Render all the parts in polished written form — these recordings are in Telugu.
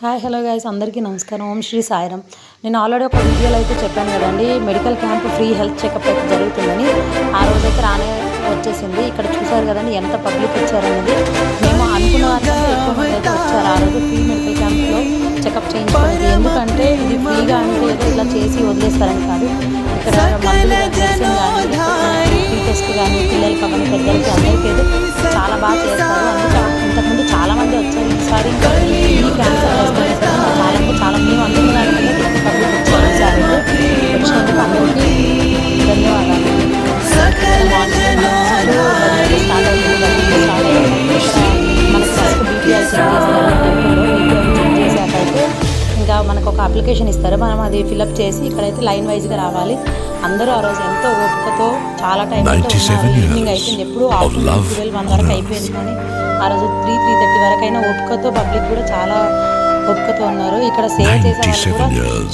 హాయ్ హలో గైస్, అందరికీ నమస్కారం. ఓం శ్రీ సాయిరామ్. నేను ఆల్రెడీ ఒక వీడియోలో అయితే చెప్పాను కదండి, medical camp free health checkup అయితే జరుగుతుందని. ఆ రోజైతే రానే వచ్చేసింది. ఇక్కడ చూసారు కదండి ఎంత పబ్లిక్ వచ్చారనేది. మేము అనుకున్న వారికంటే ఎక్కువ మంది అయితే వచ్చారు ఆ రోజు ఫ్రీ మెడికల్ క్యాంప్లో చెకప్ చేయించుకోవడానికి. ఎందుకంటే ఇది ఫ్రీగా అంటే ఏదో ఇలా చేసి వదిలేస్తారని కాదు. ఇక్కడ మందులు మెడిసిన్ కానీ ఫ్రీ టెస్ట్ కానీ పిల్లలకి అవన్నీ పెద్దలకి అందరికీ అయితే చాలా బాగా చేస్తారు. అందుకే ఇంతకుముందు చాలామంది వచ్చారు. ఈసారి ఈ క్యాన్సర్ చాలా మేము అందుకున్న దానికంటే ఎక్కువ పబ్లిక్ వచ్చారు. ఈసారి వచ్చినందుకు అందరికీ ధన్యవాదాలు. స్టార్ట్ అవుతుంది మనకి ఫస్ట్ బీపీఐ చెక్ చేస్తారు టెంపుల్లో. బీపీఐ చెక్ చేశాకైతే ఇంకా మనకు ఒక అప్లికేషన్ ఇస్తారు. మనం అది ఫిల్అప్ చేసి ఇక్కడైతే లైన్ వైజ్గా రావాలి. అందరూ ఆ రోజు ఎంతో ఓపికతో చాలా టైం అయితే ఉన్నారు. ఈవినింగ్ అయిపోయింది, ఎప్పుడు 12-1 వరకు అయిపోయింది. కానీ ఆ రోజు 3-3:30 వరకు అయినా ఓపికతో పబ్లిక్ కూడా చాలా ఓపికతో ఉన్నారు. ఇక్కడ సేవ చేసే వాళ్ళు కూడా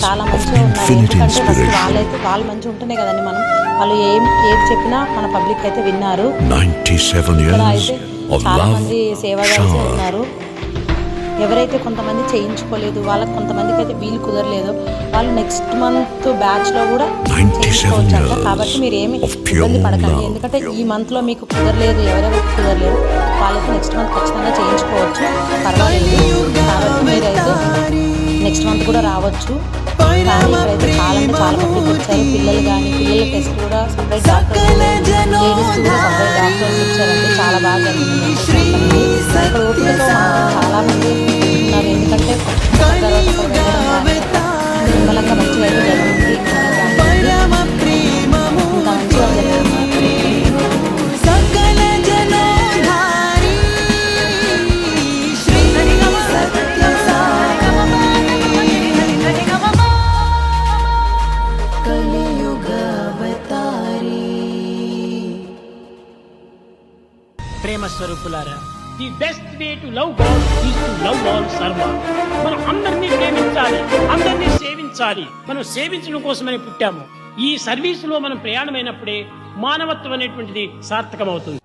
చాలా మంచిగా ఉన్నారు. ఎందుకంటే ఫస్ట్ వాళ్ళు మంచిగా ఉంటేనే కదండి వాళ్ళు ఏం చెప్పినా మన పబ్లిక్ అయితే విన్నారు. ఇక్కడ అయితే చాలా మంది సేవగా ఉన్నారు. ఎవరైతే కొంతమంది చేయించుకోలేదు, వాళ్ళకి కొంతమందికి అయితే వీలు కుదరలేదు, వాళ్ళు నెక్స్ట్ మంత్ బ్యాచ్లో కూడా చేయించుకోవచ్చు అంట. కాబట్టి మీరు ఏమి ఇబ్బంది పడకండి. ఎందుకంటే ఈ మంత్లో మీకు కుదరలేదు, ఎవరెవరికి కుదరలేదు వాళ్ళైతే నెక్స్ట్ మంత్ ఖచ్చితంగా చేయించుకోవచ్చు, పర్వాలేదు. కాబట్టి మీరైతే నెక్స్ట్ మంత్ కూడా రావచ్చు. కానీ ఇక్కడైతే చాలా పబ్లిక్ వచ్చారు. పిల్లలు కానీ పిల్లల టెస్ట్ కూడా సపరేట్ డాక్టర్స్, లేడీస్ కూడా సపరేట్ డాక్టర్స్ వచ్చారండి. చాలా బాగా జరిగింది. ఇక్కడ ఓపికతో చాలా మంది ఉన్నారు. ఎందుకంటే నిమ్మలంగా మంచిగా అయితే జరిగింది. ఇంకా మంచిగా జరిగింది. ప్రేమ స్వరూపులారా, the best way to love God is to love all సర్వ. మనం అందరినీ ప్రేమించాలి, అందరినీ సేవించాలి. మనం సేవించడం కోసమని పుట్టాము. ఈ సర్వీసులో మనం ప్రయాణమైనప్పుడే మానవత్వం అనేటువంటిది సార్థకమవుతుంది.